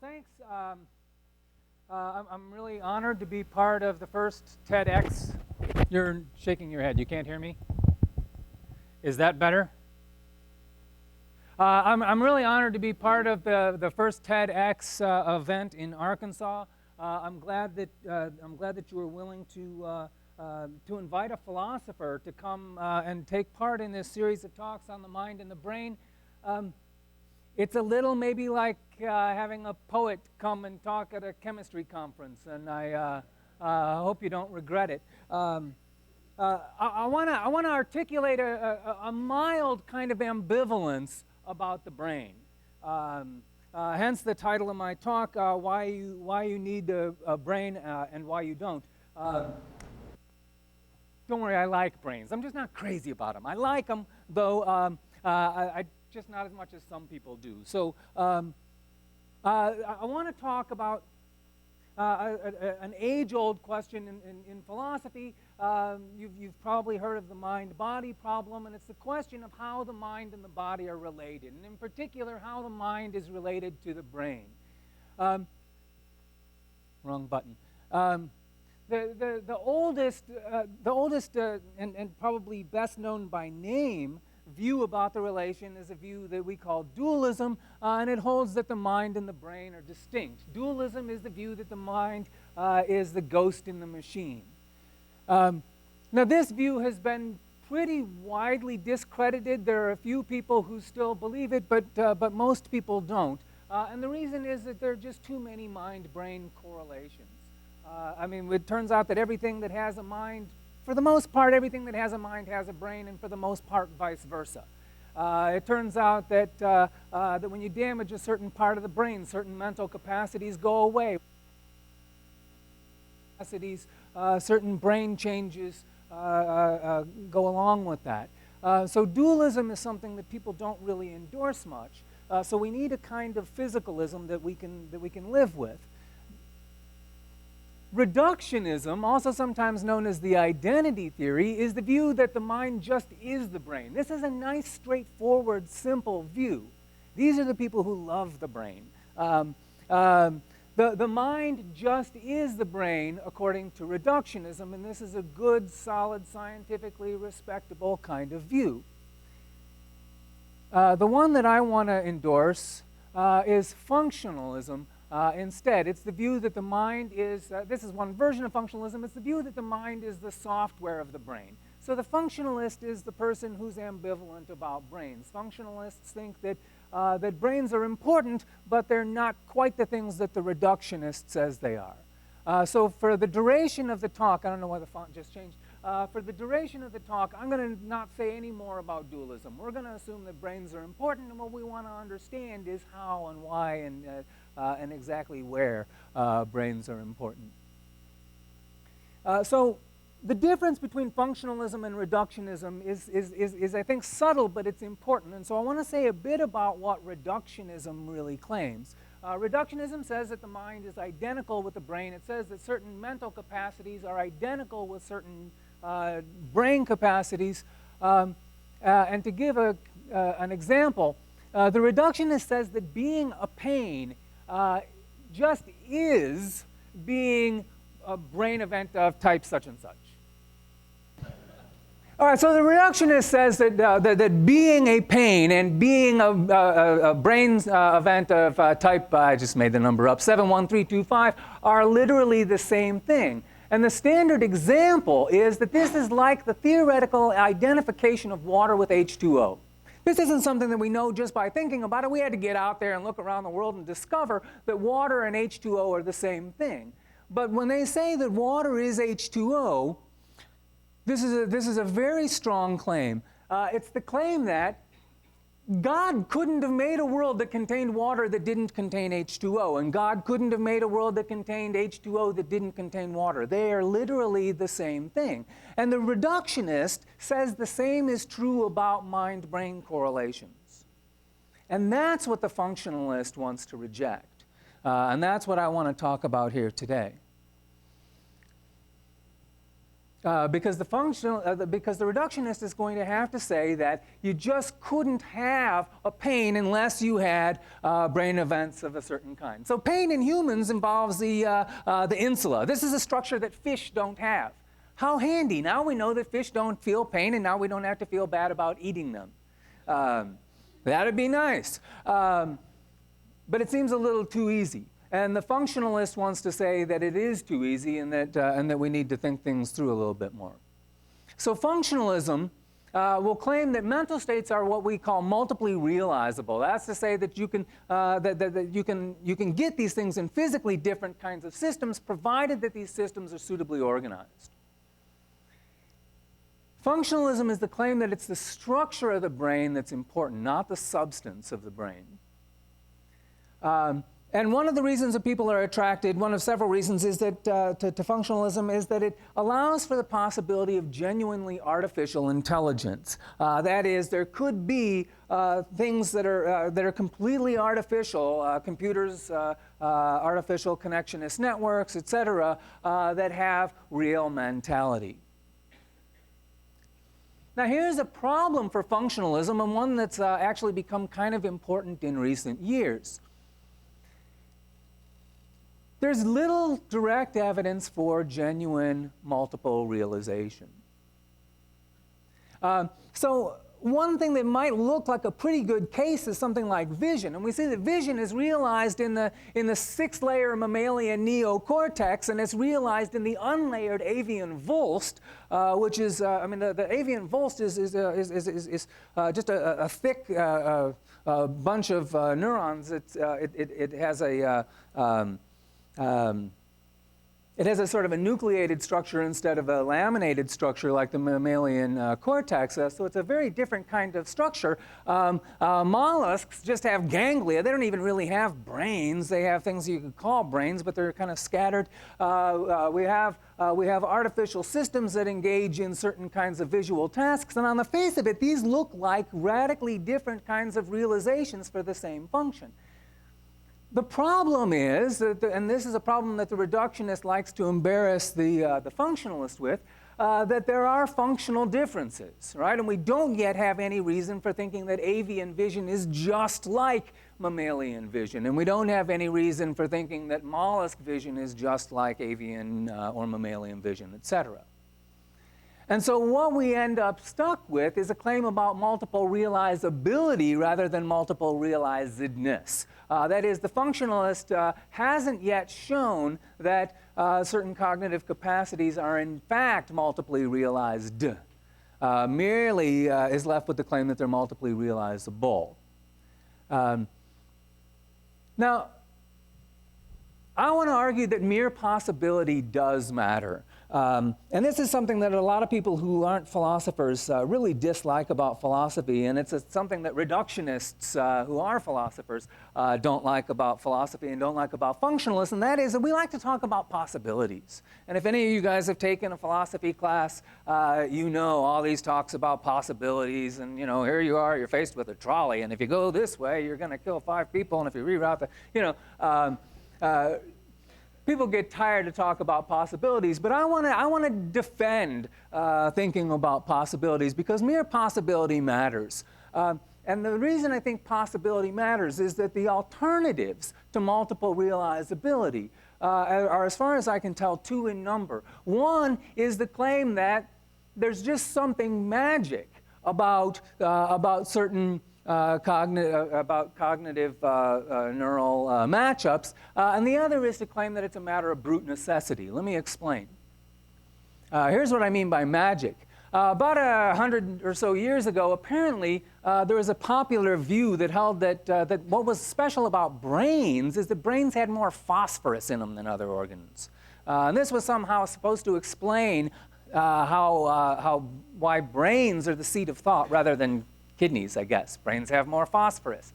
well, thanks. I'm really honored to be part of the first TEDx. You're shaking your head. You can't hear me? Is that better? I'm really honored to be part of the first TEDx event in Arkansas. I'm glad that you were willing to invite a philosopher to come and take part in this series of talks on the mind and the brain. It's a little maybe like having a poet come and talk at a chemistry conference, and I hope you don't regret it. I want to articulate a mild kind of ambivalence about the brain. Hence the title of my talk, why you need a brain and why you don't. Don't worry, I like brains. I'm just not crazy about them. I like them, though I just not as much as some people do. So I want to talk about an age-old question in philosophy. You've probably heard of the mind-body problem, and it's the question of how the mind and the body are related, and in particular, how the mind is related to the brain. Wrong button. The oldest and probably best known by name view about the relation is a view that we call dualism, and it holds that the mind and the brain are distinct. Dualism is the view that the mind is the ghost in the machine. Now, this view has been pretty widely discredited. There are a few people who still believe it, but most people don't. And the reason is that there are just too many mind-brain correlations. I mean, it turns out that everything that has a mind, for the most part, everything that has a mind has a brain, and for the most part, vice versa. It turns out that that when you damage a certain part of the brain, certain mental capacities go away. Certain brain changes go along with that. So dualism is something that people don't really endorse much. So we need a kind of physicalism that we can live with. Reductionism, also sometimes known as the identity theory, is the view that the mind just is the brain. This is a nice, straightforward, simple view. These are the people who love the brain. The mind just is the brain, according to reductionism, and this is a good, solid, scientifically respectable kind of view. The one that I want to endorse is functionalism. Instead, it's the view that the mind is, this is one version of functionalism, it's the view that the mind is the software of the brain. So the functionalist is the person who's ambivalent about brains. Functionalists think that, that brains are important, but they're not quite the things that the reductionist says they are. So for the duration of the talk, I don't know why the font just changed, for the duration of the talk, I'm going to not say any more about dualism. We're going to assume that brains are important, and what we want to understand is how and why and exactly where brains are important. So the difference between functionalism and reductionism is, I think, subtle, but it's important. And so I want to say a bit about what reductionism really claims. Reductionism says that the mind is identical with the brain. It says that certain mental capacities are identical with certain brain capacities. And to give an example, the reductionist says that being a pain just is being a brain event of type such and such. All right, so the reductionist says that, that being a pain and being a brain event of type, I just made the number up, 71325, are literally the same thing. And the standard example is that this is like the theoretical identification of water with H2O. This isn't something that we know just by thinking about it. We had to get out there and look around the world and discover that water and H2O are the same thing. But when they say that water is H2O, this is a very strong claim. It's the claim that God couldn't have made a world that contained water that didn't contain H2O, and God couldn't have made a world that contained H2O that didn't contain water. They are literally the same thing. And the reductionist says the same is true about mind-brain correlations. And that's what the functionalist wants to reject. And that's what I want to talk about here today. because the reductionist is going to have to say that you just couldn't have a pain unless you had brain events of a certain kind. So pain in humans involves the insula. This is a structure that fish don't have. How handy. Now we know that fish don't feel pain, and now we don't have to feel bad about eating them. That'd be nice. But it seems a little too easy. And the functionalist wants to say that it is too easy and that we need to think things through a little bit more. So functionalism will claim that mental states are what we call multiply realizable. That's to say that you can, you can get these things in physically different kinds of systems, provided that these systems are suitably organized. Functionalism is the claim that it's the structure of the brain that's important, not the substance of the brain. And one of the reasons that people are attracted, one of several reasons, is that to functionalism is that it allows for the possibility of genuinely artificial intelligence. That is, there could be things that are completely artificial, computers, artificial connectionist networks, etc., that have real mentality. Now here's a problem for functionalism, and one that's actually become kind of important in recent years. There's little direct evidence for genuine multiple realization. So one thing that might look like a pretty good case is something like vision. And we see that vision is realized in the sixth-layer mammalian neocortex, and it's realized in the unlayered avian Volst, which is, the avian Volst is just a thick bunch of neurons. It has a sort of a nucleated structure instead of a laminated structure like the mammalian cortex, so it's a very different kind of structure. Mollusks just have ganglia. They don't even really have brains. They have things you could call brains, but they're kind of scattered. We have artificial systems that engage in certain kinds of visual tasks, and on the face of it, these look like radically different kinds of realizations for the same function. The problem is, and this is a problem that the reductionist likes to embarrass the functionalist with, that there are functional differences, right? And we don't yet have any reason for thinking that avian vision is just like mammalian vision. And we don't have any reason for thinking that mollusk vision is just like avian or mammalian vision, etc. And so what we end up stuck with is a claim about multiple realizability rather than multiple realizedness. That is, the functionalist hasn't yet shown that certain cognitive capacities are in fact multiply realized. Merely is left with the claim that they're multiply realizable. Now, I want to argue that mere possibility does matter. And this is something that a lot of people who aren't philosophers really dislike about philosophy, and it's something that reductionists who are philosophers don't like about philosophy and don't like about functionalists, and that is that we like to talk about possibilities. And if any of you guys have taken a philosophy class, you know all these talks about possibilities, and you know, here you are, you're faced with a trolley, and if you go this way, you're going to kill 5 people, and if you reroute the, people get tired to talk about possibilities, but I want to defend thinking about possibilities because mere possibility matters. And the reason I think possibility matters is that the alternatives to multiple realizability are, as far as I can tell, 2 in number. One is the claim that there's just something magic about certain cognitive neural matchups, and the other is to claim that it's a matter of brute necessity. Let me explain. Here's what I mean by magic. About 100 or so years ago, apparently, there was a popular view that held that what was special about brains is that brains had more phosphorus in them than other organs. And this was somehow supposed to explain why brains are the seat of thought rather than kidneys, I guess. Brains have more phosphorus.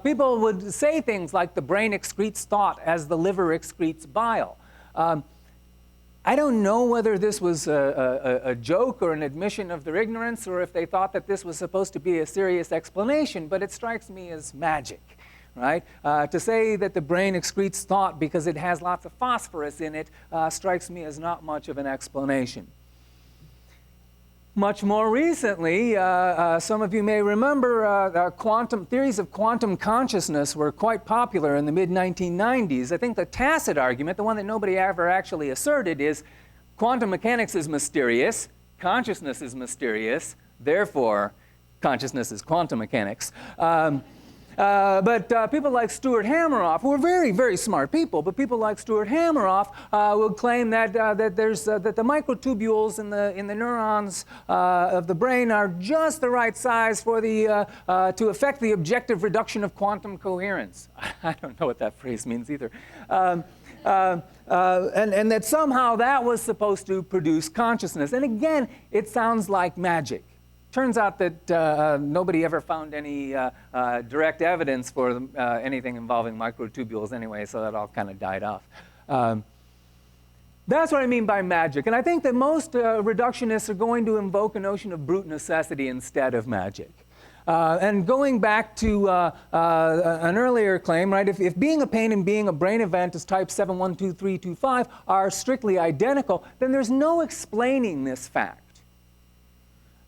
People would say things like the brain excretes thought as the liver excretes bile. I don't know whether this was a joke or an admission of their ignorance, or if they thought that this was supposed to be a serious explanation, but it strikes me as magic, right? To say that the brain excretes thought because it has lots of phosphorus in it strikes me as not much of an explanation. Much more recently, some of you may remember theories of quantum consciousness were quite popular in the mid-1990s. I think the tacit argument, the one that nobody ever actually asserted, is quantum mechanics is mysterious, consciousness is mysterious, therefore consciousness is quantum mechanics. But people like Stuart Hameroff, who are very, very smart people, but people like Stuart Hameroff will claim that that the microtubules in the neurons of the brain are just the right size for to affect the objective reduction of quantum coherence. I don't know what that phrase means either. And that somehow that was supposed to produce consciousness. And again, it sounds like magic. Turns out that nobody ever found any direct evidence for anything involving microtubules anyway, so that all kind of died off. That's what I mean by magic. And I think that most reductionists are going to invoke a notion of brute necessity instead of magic. And going back to an earlier claim, right, if being a pain and being a brain event is type 712325 are strictly identical, then there's no explaining this fact.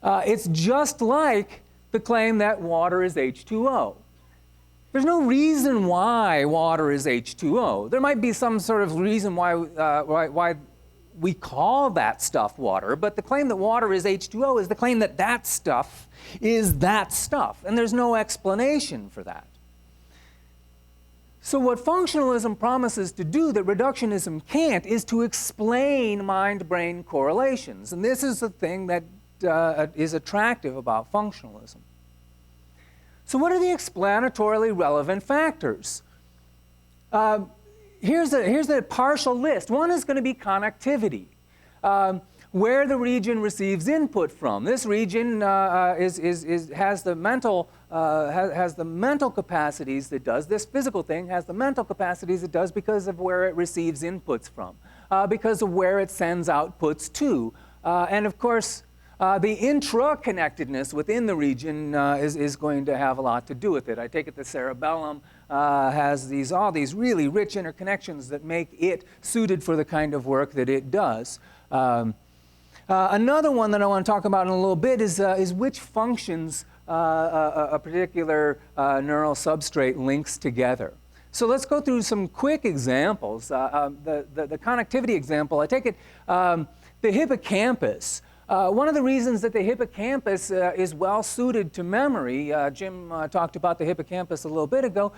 It's just like the claim that water is H2O. There's no reason why water is H2O. There might be some sort of reason why we call that stuff water, but the claim that water is H2O is the claim that that stuff is that stuff, and there's no explanation for that. So what functionalism promises to do that reductionism can't is to explain mind-brain correlations, and this is the thing that is attractive about functionalism. So what are the explanatorily relevant factors? Here's a partial list. One is going to be connectivity, where the region receives input from. This region has the mental capacities that does. This physical thing has the mental capacities it does because of where it receives inputs from, because of where it sends outputs to. And of course, the intra-connectedness within the region is going to have a lot to do with it. I take it the cerebellum has all these really rich interconnections that make it suited for the kind of work that it does. Another one that I want to talk about in a little bit is which functions a particular neural substrate links together. So let's go through some quick examples. The connectivity example, I take it the hippocampus. One of the reasons that the hippocampus is well suited to memory, Jim talked about the hippocampus a little bit ago,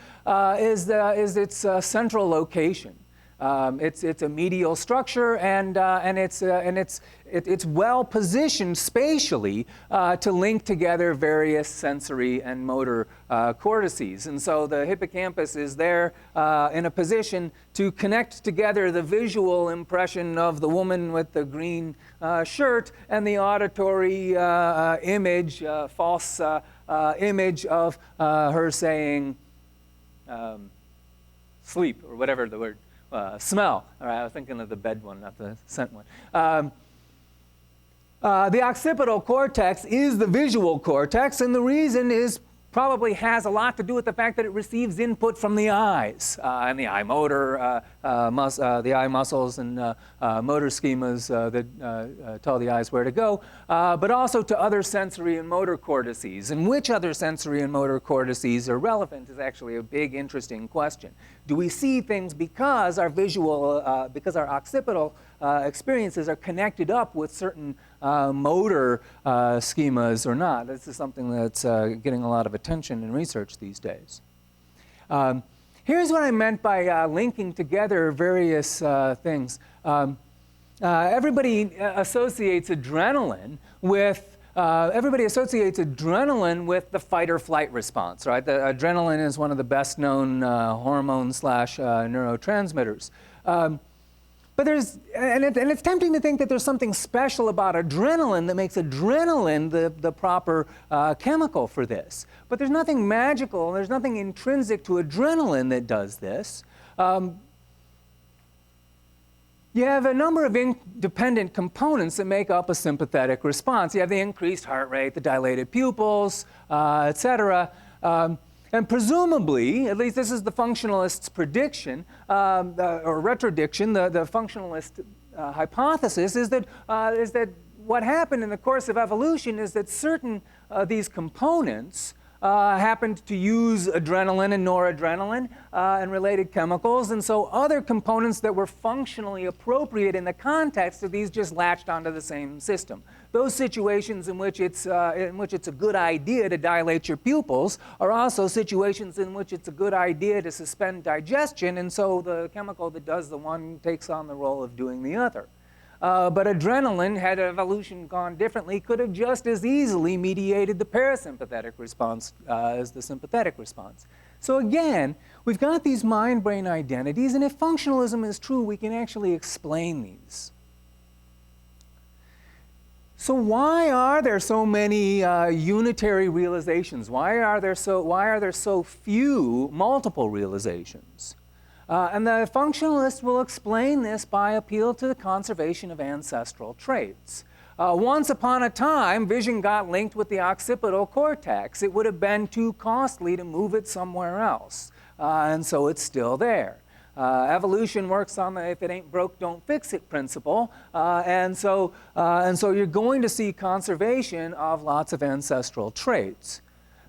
is its central location. It's a medial structure, and it's well positioned spatially to link together various sensory and motor cortices. And so the hippocampus is there in a position to connect together the visual impression of the woman with the green shirt and the auditory image, false image of her saying sleep, or whatever the word. Smell. All right, I was thinking of the bed one, not the scent one. The occipital cortex is the visual cortex, and the reason probably has a lot to do with the fact that it receives input from the eyes and the eye motor, the eye muscles and motor schemas that tell the eyes where to go, but also to other sensory and motor cortices. And which other sensory and motor cortices are relevant is actually a big, interesting question. Do we see things because our because our occipital experiences are connected up with certain motor schemas or not? This is something that's getting a lot of attention in research these days. Here's what I meant by linking together various things. Everybody associates adrenaline with the fight or flight response, right? The adrenaline is one of the best known hormones / neurotransmitters. But it's tempting to think that there's something special about adrenaline that makes adrenaline the proper chemical for this. But there's nothing magical, there's nothing intrinsic to adrenaline that does this. You have a number of independent components that make up a sympathetic response. You have the increased heart rate, the dilated pupils, etc. And presumably, at least this is the functionalist's prediction, or retrodiction, the functionalist hypothesis is that what happened in the course of evolution is that certain these components happened to use adrenaline and noradrenaline and related chemicals, and so other components that were functionally appropriate in the context of these just latched onto the same system. Those situations in which it's a good idea to dilate your pupils are also situations in which it's a good idea to suspend digestion, and so the chemical that does the one takes on the role of doing the other. But adrenaline, had evolution gone differently, could have just as easily mediated the parasympathetic response as the sympathetic response. So again, we've got these mind-brain identities, and if functionalism is true, we can actually explain these. So why are there so many unitary realizations? Why are there so few multiple realizations? And the functionalist will explain this by appeal to the conservation of ancestral traits. Once upon a time, vision got linked with the occipital cortex. It would have been too costly to move it somewhere else, and so it's still there. Evolution works on the if it ain't broke, don't fix it principle, and so you're going to see conservation of lots of ancestral traits.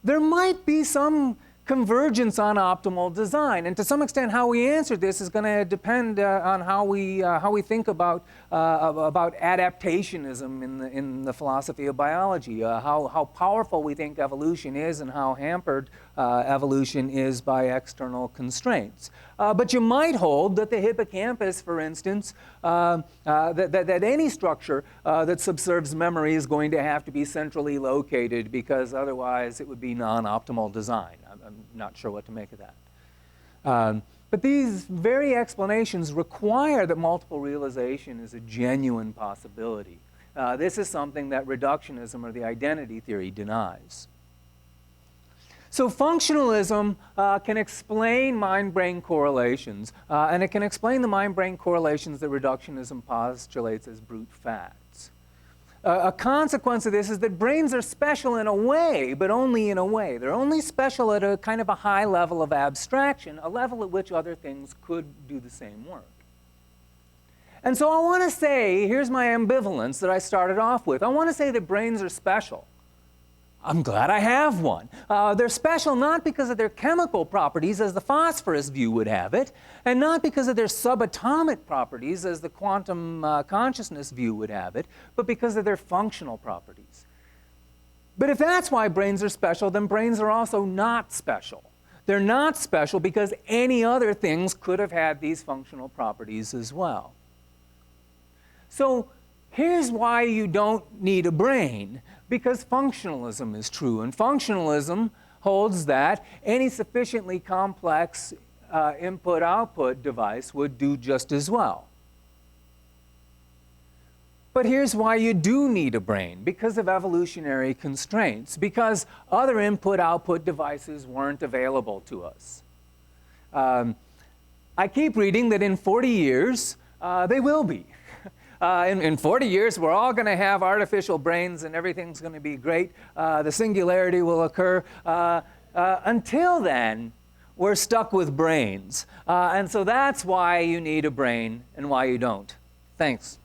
There might be some convergence on optimal design, and to some extent how we answer this is going to depend on how we think about adaptationism in the philosophy of biology, how powerful we think evolution is and how hampered evolution is by external constraints. But you might hold that the hippocampus, for instance, that any structure that subserves memory is going to have to be centrally located, because otherwise it would be non-optimal design. I'm not sure what to make of that. But these very explanations require that multiple realization is a genuine possibility. This is something that reductionism, or the identity theory, denies. So functionalism can explain mind-brain correlations, and it can explain the mind-brain correlations that reductionism postulates as brute facts. A consequence of this is that brains are special in a way, but only in a way. They're only special at a kind of a high level of abstraction, a level at which other things could do the same work. And so I want to say, here's my ambivalence that I started off with. I want to say that brains are special. I'm glad I have one. They're special not because of their chemical properties, as the phosphorus view would have it, and not because of their subatomic properties, as the quantum consciousness view would have it, but because of their functional properties. But if that's why brains are special, then brains are also not special. They're not special because any other things could have had these functional properties as well. So here's why you don't need a brain. Because functionalism is true, and functionalism holds that any sufficiently complex input-output device would do just as well. But here's why you do need a brain, because of evolutionary constraints, because other input-output devices weren't available to us. I keep reading that in 40 years, they will be. In 40 years, we're all going to have artificial brains and everything's going to be great. The singularity will occur. Until then, we're stuck with brains. And so that's why you need a brain and why you don't. Thanks.